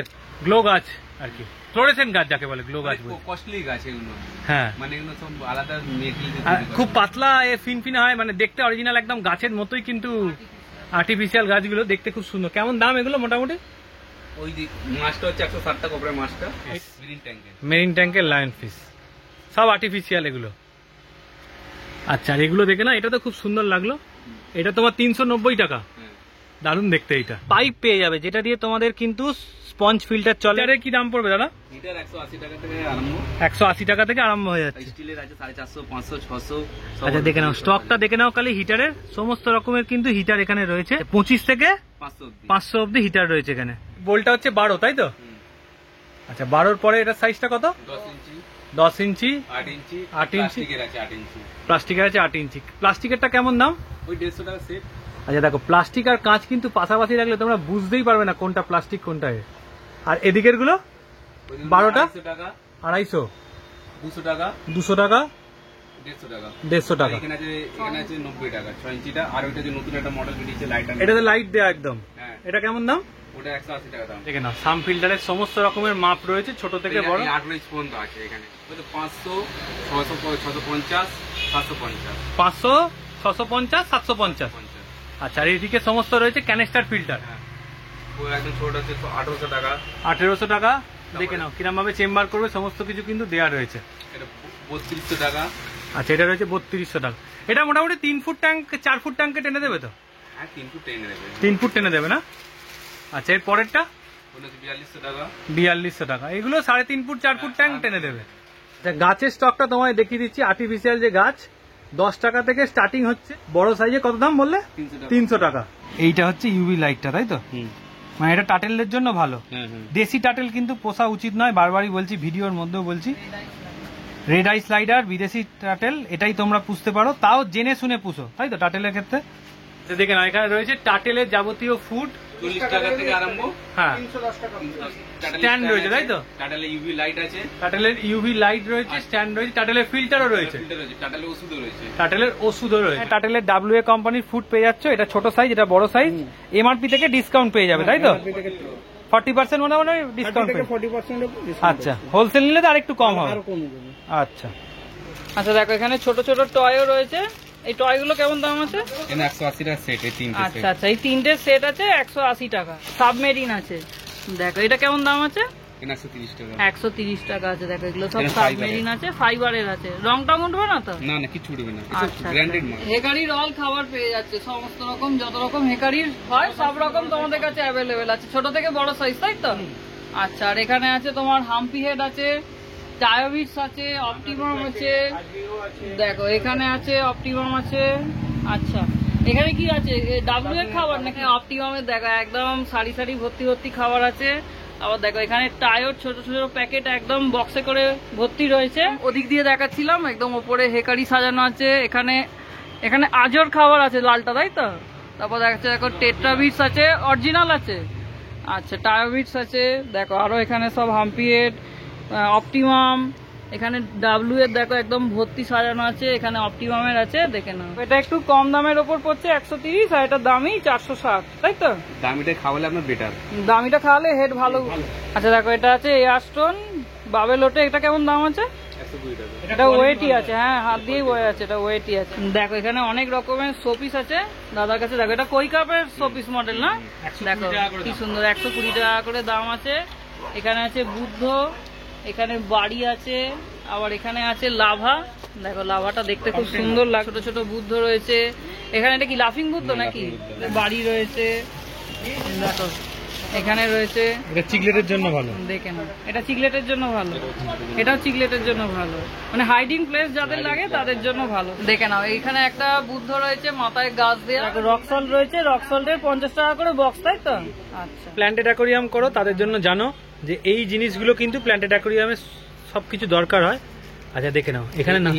গ্লো গাছ আর কি, ফ্লোরেসেন্ট গাছ যাকে বলে, গ্লো গাছ বলে। কস্টলি গাছ এগুলো, হ্যাঁ, মানে এগুলো সব আলাদা মেটেরিয়াল দিয়ে আর তৈরি করা। খুব পাতলা ফিনফিনা হয়, মানে দেখতে অরিজিনাল একদম গাছের মতোই, কিন্তু আর্টিফিশিয়াল গাছগুলো দেখতে খুব সুন্দর। কেমন দাম এগুলো মোটামুটি? ওই যে মাছটা হচ্ছে 160 টাকা উপরে, মাছটা গ্রিন ট্যাঙ্কে। মেরিন ট্যাঙ্কের লায়ন ফিশ, সব আর্টিফিশিয়াল এগুলো। আচ্ছা, আর এগুলো দেখে না, এটা তো খুব সুন্দর লাগলো। এটা তোমার 390 টাকা, দারুণ দেখতে। এটা পাইপ পেয়ে যাবে যেটা দিয়ে তোমাদের কিন্তু স্পঞ্জ ফিল্টার চলে। এর কি দাম পড়বে দাদা? লিটার 180 টাকা থেকে আরম্ভ। 180 টাকা থেকে আরম্ভ হয়ে যাচ্ছে। স্টিলের আছে 450, 500, 600। আচ্ছা, দেখে নাও স্টকটা, দেখে নাও খালি হিটারের, সমস্ত রকমের কিন্তু হিটার এখানে রয়েছে। 25 থেকে 500 অব্দি হিটার রয়েছে এখানে। বোলটা হচ্ছে 12, তাই তো? আচ্ছা, 12-র পরে এটার সাইজটা কত? 10 ইঞ্চি, 10 ইঞ্চি, 8 ইঞ্চি, 8 ইঞ্চি। প্লাস্টিকের আছে 8 ইঞ্চি। প্লাস্টিকের আছে 8 ইঞ্চি। প্লাস্টিকেরটা কেমন দাম? ওই 150 টাকা সেট। আচ্ছা দেখো, প্লাস্টিক আর কাঁচ কিন্তু পাশাপাশি রাখলে তোমরা বুঝতেই পারবে না কোনটা প্লাস্টিক কোনটা এ। আর এদিকের গুলো 12টা 250 টাকা, 250, 200 টাকা, 200 টাকা, 150 টাকা, 150 টাকা। এখানে আছে 90 টাকা 6 ইঞ্চিটা। আর ওইটা যে নতুন একটা মডেল বেরিয়েছে লাইট, এটাতে লাইট দেয়া একদম। হ্যাঁ, এটা কেমন দাম? ওটা 180 টাকা দাম। দেখে নাও, সাম ফিল্টারের সমস্ত রকমের মাপ রয়েছে, ছোট থেকে বড়। 8 ইঞ্চ পর্যন্ত আছে এখানে। ওই তো 500, 600, 650, 750, 500, 650, 750। আচ্ছা, আর এদিকে সমস্ত রয়েছে ক্যানিস্টার ফিল্টার। হ্যাঁ, ও একদম ছোট আছে 1800 টাকা। 1800 টাকা। দেখে নাও কিরম ভাবে চেম্বার করবে, সমস্ত কিছু কিন্তু দেয়া রয়েছে। এটা 3200 টাকা। আচ্ছা, এটা রয়েছে 3200 টাকা। এটা মোটামুটি 3 ফুট ট্যাঙ্ক, 4 ফুট ট্যাঙ্কে টেনে দেবে তো? হ্যাঁ, 3 ফুট টেনে দেবে। 3 ফুট টেনে দেবে না? আচ্ছা, এর পরেরটা ওটা 4200 টাকা। 4200 টাকা। এগুলো 3.5 ফুট 4 ফুট ট্যাঙ্ক টেনে দেবে। আচ্ছা, গাছের স্টকটা তোমায় দেখিয়ে দিচ্ছি। আর্টিফিশিয়াল যে গাছ 10 টাকা থেকে স্টার্টিং হচ্ছে। বড় সাইজে কত দাম বললে? 300 টাকা। এইটা হচ্ছে ইউভি লাইটটা, তাই তো? মানে এটা টাটেলদের জন্য ভালো। দেশি টাটেল কিন্তু পোষা উচিত নয়, বারবারই বলছি, ভিডিওর মধ্যেও বলছি। রেড আই স্লাইডার বিদেশি টাটেল, এটাই তোমরা পুষতে পারো, তাও জেনে শুনে পুষো, তাই তো? টাটেলের ক্ষেত্রে দেখে না, এখানে রয়েছে টাটেলের যাবতীয় ফুড 40 টাকা থেকে আরম্ভ। হ্যাঁ, 310 টাকা। স্ট্যান্ড রয়েছে, তাই তো? টাটালে ইউভি লাইট আছে, টাটেলের ইউভি লাইট রয়েছে, স্ট্যান্ড রয়েছে, টাটেলের ফিল্টারও রয়েছে, ফিল্টার আছে, টাটালে ওষুধও রয়েছে। টাটেলের ওষুধও রয়েছে। টাটেলের WA কোম্পানির ফুড পেয়ে যাচ্ছ। এটা ছোট সাইজ, এটা বড় সাইজ। এমআরপি থেকে ডিসকাউন্ট পেয়ে যাবে, তাই তো? 40% মোটামুটি ডিসকাউন্ট পেয়ে। 40% আচ্ছা, হোলসেল নিলে তো আরেকটু কম হবে। আরো কমে যাবে। আচ্ছা আচ্ছা, দেখো এখানে ছোট ছোট টয়ও রয়েছে। এই টয়গুলো কেমন দাম আছে? এখানে 180 টাকা সেট, এই তিনটে সেট। আচ্ছা আচ্ছা, এই তিনটে সেট আছে 180 টাকা। সাবমেরিন আছে, দেখো এটা কেমন দাম আছে? এখানে 130 টাকা। 130 টাকা আছে। দেখো এগুলো সব এটা সাবমেরিন আছে, ফাইবারের আছে। রং টং উঠবে না তো? না না, কিছু উঠবে না, আচ্ছা, ব্র্যান্ডেড মাল। হেকারির অল খাবার পেয়ে যাচ্ছে, সমস্ত রকম, যত রকম হেকারির হয় সব রকম তোমাদের কাছে অ্যাভেলেবেল আছে, ছোট থেকে বড় সাইজ, তাই তো? আচ্ছা, আর এখানে আছে তোমার হাম্পি হেড আছে, টায়োবিটস আছে, অপটিমাম আছে। দেখো এখানে আছে অপটিমাম আছে। আচ্ছা, এখানে কি আছে? ডাব্লিউ এর খাবার নাকি? অপটিমামের দেখো একদম সারি সারি ভর্তি ভর্তি খাবার আছে। আবার দেখো এখানে টায়োর ছোট ছোট প্যাকেট একদম বক্সে করে ভর্তি রয়েছে। ওদিক দিয়ে দেখাচ্ছিলাম, একদম ওপরে হেকারি সাজানো আছে। এখানে এখানে আজর খাবার আছে, লালটা, তাই তো? তারপর দেখাচ্ছে দেখো টেট্রাবিটস আছে, অরিজিনাল আছে। আচ্ছা, টায়োবিটস আছে। দেখো আরো এখানে সব হাম্পিয়েড, অপটিমাম, এখানে ডাব্লিউ এর দেখো একদম ভর্তি সাজানো আছে। এখানে অপটিমামের আছে, দেখে নাও। এটা একটু কম দামের ওপর পড়ছে 130, আর এটা দামি 460, তাই তো? দামিটা খাওয়ালে আপনার বেটার। দামিটা খাওয়ালে হেড ভালো। আচ্ছা দেখো, এটা আছে এয়ারস্টোন বাবেলোটে। এটা কেমন দাম আছে? 120 টাকা। এটা ওয়েটই আছে, হ্যাঁ হাত দিয়েই বয়ে আছে, এটা ওয়েটই আছে। দেখো এখানে অনেক রকমের শোপিস আছে দাদার কাছে। দেখো এটা কই কাপের শোপিস মডেল না? দেখো কি সুন্দর, 120 টাকা করে দাম আছে। এখানে আছে বুদ্ধ, এখানে বাড়ি আছে, আবার এখানে আছে লাভা। দেখো লাভাটা দেখতে খুব সুন্দর লাগে, ছোট ছোট বুদ্ধ রয়েছে। এখানে এটা কি লাফিং বুদ্ধ নাকি? বাড়ি রয়েছে, দেখো এখানে রয়েছে। এটা চিকলেটের জন্য ভালো, দেখে না, এটা চিকলেটের জন্য ভালো, এটাও চিকলেটের জন্য ভালো, মানে হাইডিং প্লেস যাদের লাগে তাদের জন্য ভালো। দেখে নাও, এখানে একটা বুদ্ধ রয়েছে মাথায় গাছ দেওয়া। রক সল্ট রয়েছে, রক সল্টের 50 টাকা করে বক্স, তাই তো? আচ্ছা, প্ল্যান্টেড অ্যাকোরিয়াম করো তাদের জন্য জানো যে এই জিনিসগুলো কিন্তু প্ল্যান্টেড অ্যাকোরিয়ামে সবকিছু দরকার হয়। আচ্ছা দেখে নাও, এখানে না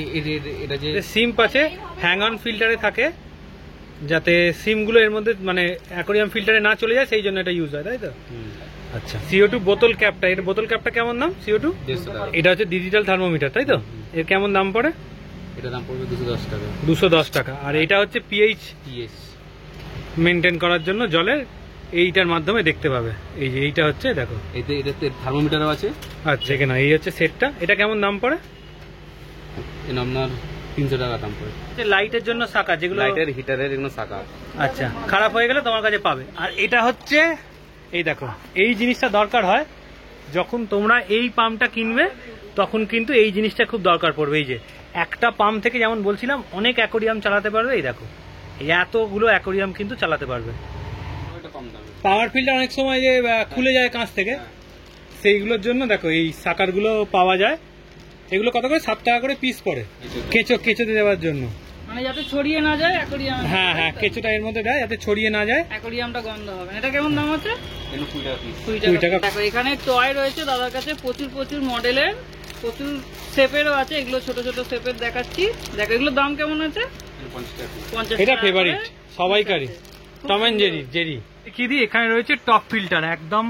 এটা যে সিম্প আছে, হ্যাং অন ফিল্টারে থাকে, যাতে সিমগুলো এর মধ্যে মানে অ্যাকোরিয়াম ফিল্টারে না চলে যায়, সেই জন্য এটা ইউজ হয়, তাই তো? আচ্ছা, CO2 বোতল ক্যাপটা, এটা বোতল ক্যাপটা কেমন দাম CO2? 150 টাকা। এটা হচ্ছে ডিজিটাল থার্মোমিটার, তাই তো? এর কেমন দাম পড়ে? এটা দাম পড়বে 210 টাকা। 210 টাকা। আর এটা হচ্ছে পিএইচ মেনটেন করার জন্য জলের, এইটার মাধ্যমে দেখতে পাবে। এই যে এইটা হচ্ছে দেখো, এটাতে থার্মোমিটারও আছে। আচ্ছা, এখানে এই হচ্ছে সেটটা। এটা কেমন দাম পড়ে? এটা আপনার 300 টাকা দাম পড়ে। লাইটের জন্য শাখা, যেগুলো লাইটের হিটারের এগুলো শাখা। আচ্ছা, খারাপ হয়ে গেলে তোমার কাছে পাবে। আর এটা হচ্ছে এই দেখো, এই জিনিসটা দরকার হয় যখন তোমরা এই পাম্পটা কিনবে, তখন কিন্তু এই জিনিসটা খুব দরকার পড়বে। এই যে একটা পাম্প থেকে যেমন বলছিলাম অনেক অ্যাকোরিয়াম চালাতে পারবে। এই দেখো, এই এতগুলো অ্যাকোরিয়াম কিন্তু চালাতে পারবে। ওটা কম দামে। পাওয়ার ফিল্টার অনেক সময় যে খুলে যায় কাঁচ থেকে, সেইগুলোর জন্য দেখো এই সাকারগুলো পাওয়া যায়। এগুলো কত করে? 7 টাকা করে পিস পড়ে, কেঁচোতে দেওয়ার জন্য। মানে যাতে ছড়িয়ে না যায় অ্যাকোরিয়াম। হ্যাঁ হ্যাঁ, কেঁচোটা এর মধ্যে দেয় যাতে ছড়িয়ে না যায়, অ্যাকোরিয়ামটা গন্ধ হবে না। এটা কেমন দাম আছে? এটা 20 টাকা পিস। 20 টাকা। দেখো এখানে টয় রয়েছে দাদার কাছে, প্রচুর প্রচুর মডেলের, প্রচুর শেপেরও আছে। এগুলো ছোট ছোট শেপের দেখাচ্ছি। দেখো এগুলোর দাম কেমন আছে? এটা 50 টাকা পিস। 50 এটা টাকা ফেভারিট করে। সবাইকারই, টম এন্ড জেরি। কি দি এখানে রয়েছে টপ ফিল্টার, একদম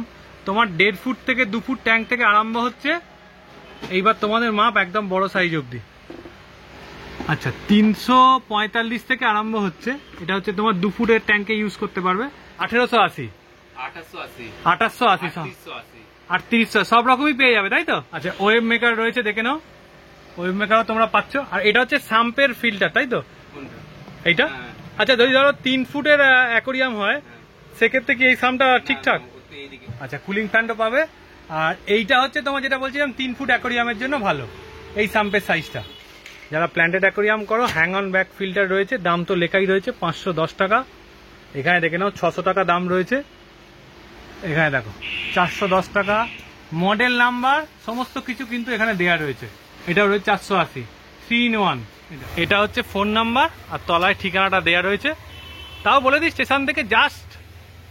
তোমার 1.5 ফুট থেকে 2 ফুট ট্যাঙ্ক থেকে আরম্ভ হচ্ছে। এইবার তোমাদের মাপ একদম বড় সাইজ অবধি। আচ্ছা, 345 থেকে আরম্ভ হচ্ছে। এটা হচ্ছে তোমার 2 ফুটের ট্যাঙ্কে ইউজ করতে পারবে। 1880, 880, 880, 380। 3800 সব রকমই পেয়ে যাবে, তাই তো? আচ্ছা, ওয়েব মেকার রয়েছে, দেখে নাও। ওয়েব মেকারও তোমরা পাচ্ছ। আর এটা হচ্ছে সাম্পের ফিল্টার, তাই তো? কোনটা? এইটা? হ্যাঁ। আচ্ছা, যদি ধরো 3 ফুটের অ্যাকোরিয়াম হয়, সেক্ষেত্রে কি এই সামটা ঠিকঠাক? ওতে এইদিকে। আচ্ছা, কুলিং ফ্যানও পাবে। আর এইটা হচ্ছে তোমার যেটা বলছিলাম 3 ফুট অ্যাকোরিয়ামের জন্য ভালো, এই সাম্পের সাইজটা। যারা প্ল্যান্টেড অ্যাকোরিয়াম করো, হ্যাং অন ব্যাক ফিল্টার রয়েছে, দাম তো লেখাই রয়েছে 510 টাকা। এখানে দেখে নাও 600 টাকা দাম রয়েছে। এখানে দেখো 410 টাকা, মডেল নাম্বার সমস্ত কিছু কিন্তু এখানে দেয়া রয়েছে। এটা রয়েছে 480, 3 in 1। এটা হচ্ছে ফোন নাম্বার, আর তলায় ঠিকানাটা দেয়া রয়েছে। তাও বলে দিই, স্টেশন থেকে জাস্ট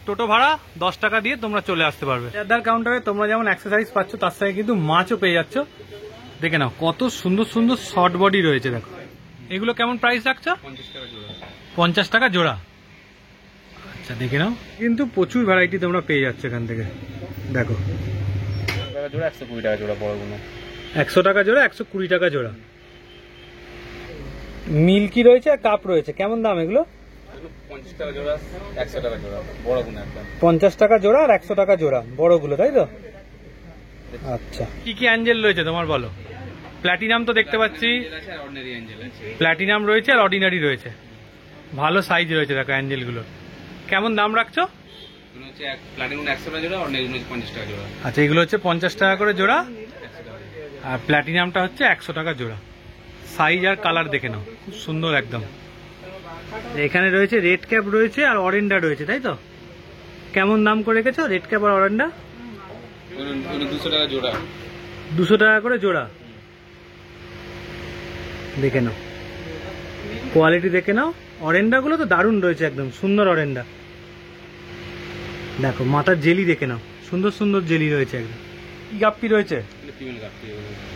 টোটো ভাড়া 10 টাকা দিয়ে তোমরা চলে আসতে পারবে। চারদার কাউন্টারে তোমরা যেমন অ্যাক্সেসরিজ পাচ্ছ, তার সাথে কিন্তু মাছও পেয়ে যাচ্ছ। দেখে নাও কত সুন্দর সুন্দর শর্ট বডি রয়েছে। দেখো এগুলো কেমন প্রাইস রাখছো? 50 টাকা জোড়া। 50 টাকা জোড়া। আচ্ছা, দেখে নাও, কিন্তু প্রচুর ভ্যারাইটি তোমরা পেয়ে যাচ্ছ এখান থেকে। দেখো টাকা জোড়া, 120 টাকা জোড়া বড়গুলো। 100 টাকা জোড়া, 120 টাকা জোড়া। মিল্কি রয়েছে আর কাপ রয়েছে, কেমন দাম এগুলো? 50 টাকা জোড়া, 100 টাকা জোড়া বড়গুলো একদম। 50 টাকা জোড়া আর 100 টাকা জোড়া বড়গুলো, তাই তো? আচ্ছা, কি কি অ্যাঞ্জেল রয়েছে তোমার বলো? প্ল্যাটিনাম তো দেখতে পাচ্ছি, অর্ডিনারি অ্যাঞ্জেল আছে। প্ল্যাটিনাম রয়েছে আর অর্ডিনারি রয়েছে। ভালো সাইজ রয়েছে দেখো অ্যাঞ্জেলগুলো। কেমন দাম রাখছো? এগুলো হচ্ছে প্লাটিনাম 100 টাকা জোড়া, অর্ডিনারি 50 টাকা জোড়া। আচ্ছা, এগুলো হচ্ছে 50 টাকা করে জোড়া, 100 টাকা জোড়া। আর প্ল্যাটিনামটা হচ্ছে 100 টাকা জোড়া। সাইজ আর কালার দেখে নাও, খুব সুন্দর একদম। এখানে রয়েছে রেড ক্যাপ রয়েছে আর অরেন্ডা রয়েছে, তাই তো? কেমন দাম করে রেখেছো রেড ক্যাপ আর অরেন্ডা? ওগুলো 200 টাকা জোড়া। 200 টাকা করে জোড়া। দেখে নাও কোয়ালিটি, দেখে নাও। অরেন্ডাগুলো তো দারুণ রয়েছে, একদম সুন্দর অরেন্ডা। দেখো মাথার জেলি দেখে নাও, সুন্দর সুন্দর জেলি রয়েছে একদম। কি গাপ্পি রয়েছে? ফিমেল গাপ্পি।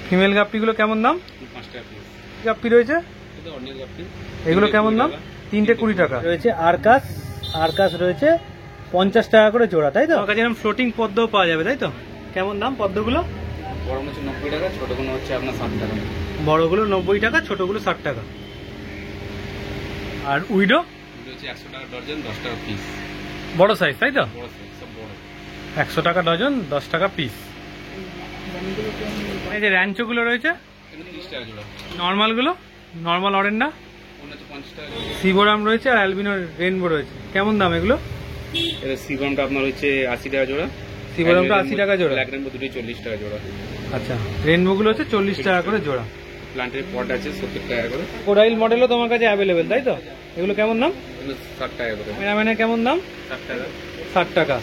ফিমেল গাপ্পিগুলো কেমন দাম? 5 টাকা পিস। কি গাপ্পি রয়েছে? এটা অর্ডিনারি গাপ্পি। এগুলো কেমন দাম? 3টে 20 টাকা রয়েছে। আরকাস রয়েছে 50 টাকা করে জোড়া, তাই তো? আমার কাছে এরকম ফ্লোটিং পদ্মও পাওয়া যাবে, তাই তো? কেমন দাম পদ্মগুলো? বড় হচ্ছে 90 টাকা, ছোটগুলো হচ্ছে আপনার 60 টাকা। বড়গুলো 90 টাকা, ছোটগুলো 60 টাকা। আর উইডো? এগুলো হচ্ছে 100 টাকা ডজন, 10 টাকা পিস। বড় সাইজ, তাই তো? বড় সাইজ, সব বড়। 100 টাকা ডজন, 10 টাকা পিস। এই যে র্যাঞ্চোগুলো রয়েছে, এগুলো 30 টাকা জোড়া। নর্মালগুলো, নর্মাল অরেন্ডা, ওগুলো হচ্ছে 50 টাকা জোড়া। সিবোরাম রয়েছে আর অ্যালবিনো রেনবো রয়েছে। কেমন দাম এগুলো? এটা সিবামটা আপনার হচ্ছে 80 টাকা জোড়া। সিবোরামটা 80 টাকা জোড়া। ব্ল্যাক রেনবো দুটোই 40 টাকা জোড়া। আচ্ছা, রেনবোগুলো হচ্ছে 40 টাকা করে জোড়া। প্লান্টের পট আছে 70 টাকা করে। কোরাইল মডেলও তোমার কাছে অ্যাভেলেবেল, তাই তো? এগুলো কেমন দাম? এগুলো 60 টাকা করে। মেরাম্যানের কেমন দাম? 60 টাকা। 60 টাকা।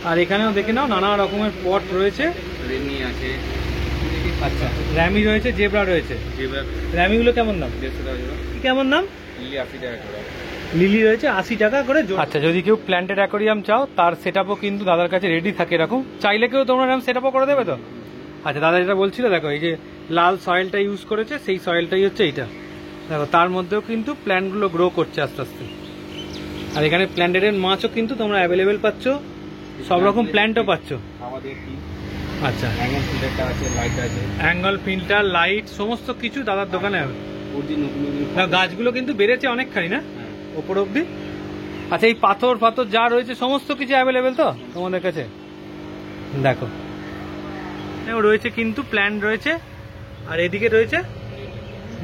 আর এখানেও দেখে নাও নানা রকমের পট রয়েছে। রেনি আছে। আচ্ছা, র্যামি রয়েছে, জেব্রা রয়েছে। জেব্রা র্যামিগুলো কেমন দাম? 150 টাকা জোড়া। কেমন দাম? লিলি 80 টাকা জোড়া। লিলি রয়েছে 80 টাকা করে জোড়া। আচ্ছা, যদি কেউ প্ল্যান্টেড অ্যাকোরিয়াম চাও, তার সেটআপও কিন্তু দাদার কাছে রেডি থাকে এরকম। চাইলে কেউ তোমরা এরকম সেটআপও করে দেবে তো? আচ্ছা, দাদা যেটা বলছিল, দেখো এই যে লাল সয়েলটা ইউজ করেছে, সেই সয়েলটাই হচ্ছে এইটা। দেখো তার মধ্যেও কিন্তু প্ল্যান্টগুলো গ্রো করছে আস্তে আস্তে। আর এখানে প্ল্যান্টেড মাছও কিন্তু তোমরা অ্যাভেলেবেল পাচ্ছ, সব রকম প্ল্যান্টও পাচ্ছ। আমাদের কি আচ্ছা, অ্যাঙ্গেল ফিল্টারটা আছে, লাইট আছে, অ্যাঙ্গেল ফিল্টার, লাইট সমস্ত কিছু দাদার দোকানে হবে। ওটি নতুন নতুন না, গাছগুলো কিন্তু বেড়েছে অনেকখানি না হ্যাঁ। ওপর অব্দি। আচ্ছা, এই পাথর ফাথর যা রয়েছে সমস্ত কিছু অ্যাভেলেবেল তো তোমাদের কাছে? দেখো এখানেও রয়েছে কিন্তু প্ল্যান্ট রয়েছে, আর এদিকে রয়েছে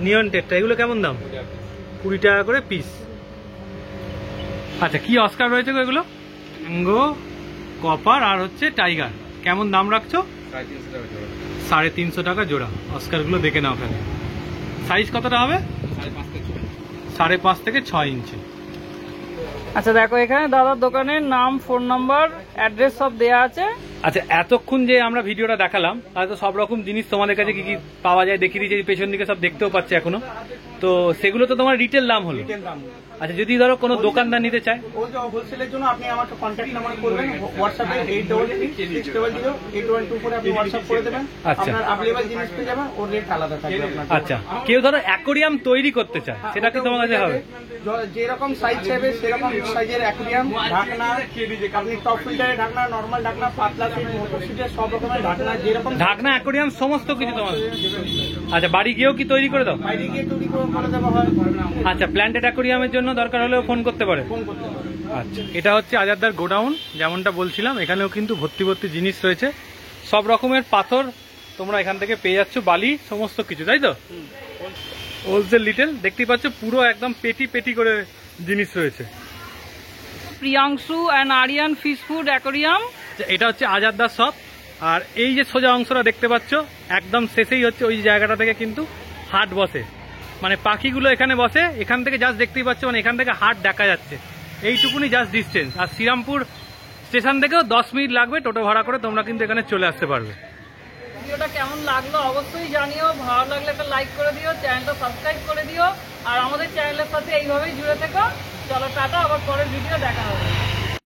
নিয়ন টেট্রা। এগুলো কেমন দাম? 20 টাকা করে পিস। আচ্ছা, কি অস্কার রয়েছে গো এগুলো? ম্যাঙ্গো, কপার আর হচ্ছে টাইগার। কেমন দাম রাখছো? 350 টাকা জোড়া। 350 টাকা জোড়া। অস্কারগুলো দেখে নাও ওখানে। সাইজ কতটা হবে? 5.5 থেকে 6 ইঞ্চি। আচ্ছা দেখো, এখানে দাদার দোকানের নাম, ফোন নাম্বার, অ্যাড্রেস সব দেয়া আছে। আচ্ছা, এতক্ষণ যে আমরা ভিডিওটা দেখালাম তাহলে তো সব রকম জিনিস তোমাদের কাছে কি কি পাওয়া যায় দেখিয়ে দিয়েছি, পেছন দিকে সব দেখতেও পাচ্ছে এখনো। তো সেগুলো তো তোমার রিটেল দাম হলো। রিটেল দাম। আচ্ছা, যদি ধরো কোনো দোকানদার নিতে চায়? ওই যে হোলসেলের জন্য আপনি আমাকে কন্ট্যাক্ট নাম্বার করবেন, হোয়াটসঅ্যাপে 833600 করে আপনি হোয়াটসঅ্যাপ করে দেবেন। আচ্ছা। আপনার अवेलेबल জিনিস পেয়ে যাবেন, ওর রেট আলাদা থাকবে আপনার। আচ্ছা, কেউ ধরো অ্যাকোরিয়াম তৈরি করতে চায়, সেটা কি তোমার কাছে হবে? যেরকম সাইজ চাইবে সেরকম সাইজের অ্যাকোরিয়াম, ঢাকনা, আপনি টপ ফিল্টারের ঢাকনা, নরমাল ঢাকনা, পাতলা ফিট, মোটর ফিটের সব রকমের ঢাকনা, যেরকম ঢাকনা, অ্যাকোরিয়াম সমস্ত কিছু তোমার? আচ্ছা, বাড়ি গিয়েও কি তৈরি করে দাও? বাইরে গিয়ে তৈরি করে দেওয়া হয়। আচ্ছা, প্ল্যান্টেড অ্যাকোরিয়ামের জন্য দরকার হলেও ফোন করতে পারে? ফোন করতে পারেন। আচ্ছা, এটা হচ্ছে আজাদদার গোডাউন, যেমনটা বলছিলাম। এখানেও কিন্তু ভর্তি ভর্তি জিনিস রয়েছে, সব রকমের পাথর তোমরা এখান থেকে পেয়ে যাচ্ছ, বালি সমস্ত কিছু, তাই তো? হোলসেল লিটেল দেখতেই পাচ্ছ, পুরো একদম পেটি পেটি করে জিনিস রয়েছে। Priyanshu and Aryan fish food aquarium. এটা হচ্ছে আজাদদার শপ। আর এই যে সোজা অংশটা দেখতে পাচ্ছ, একদম শেষেই হচ্ছে ওই জায়গাটা থেকে কিন্তু হাট বসে, মানে পাখিগুলো এখানে বসে। এখান থেকে জাস্ট দেখতেই পাচ্ছ, মানে এখান থেকে হাট দেখা যাচ্ছে, এইটুকুনি জাস্ট ডিস্টেন্স। আর শ্রীরামপুর স্টেশন থেকেও 10 মিনিট লাগবে টোটো ভাড়া করে, তোমরা কিন্তু এখানে চলে আসতে পারবে। ভিডিওটা কেমন লাগলো অবশ্যই জানিও, ভালো লাগলে একটা লাইক করে দিও, চ্যানেলটা সাবস্ক্রাইব করে দিও, আর আমাদের চ্যানেলের সাথে এইভাবেই জুড়ে থেকো। চলো টাটা, আবার পরের ভিডিও দেখা হবে।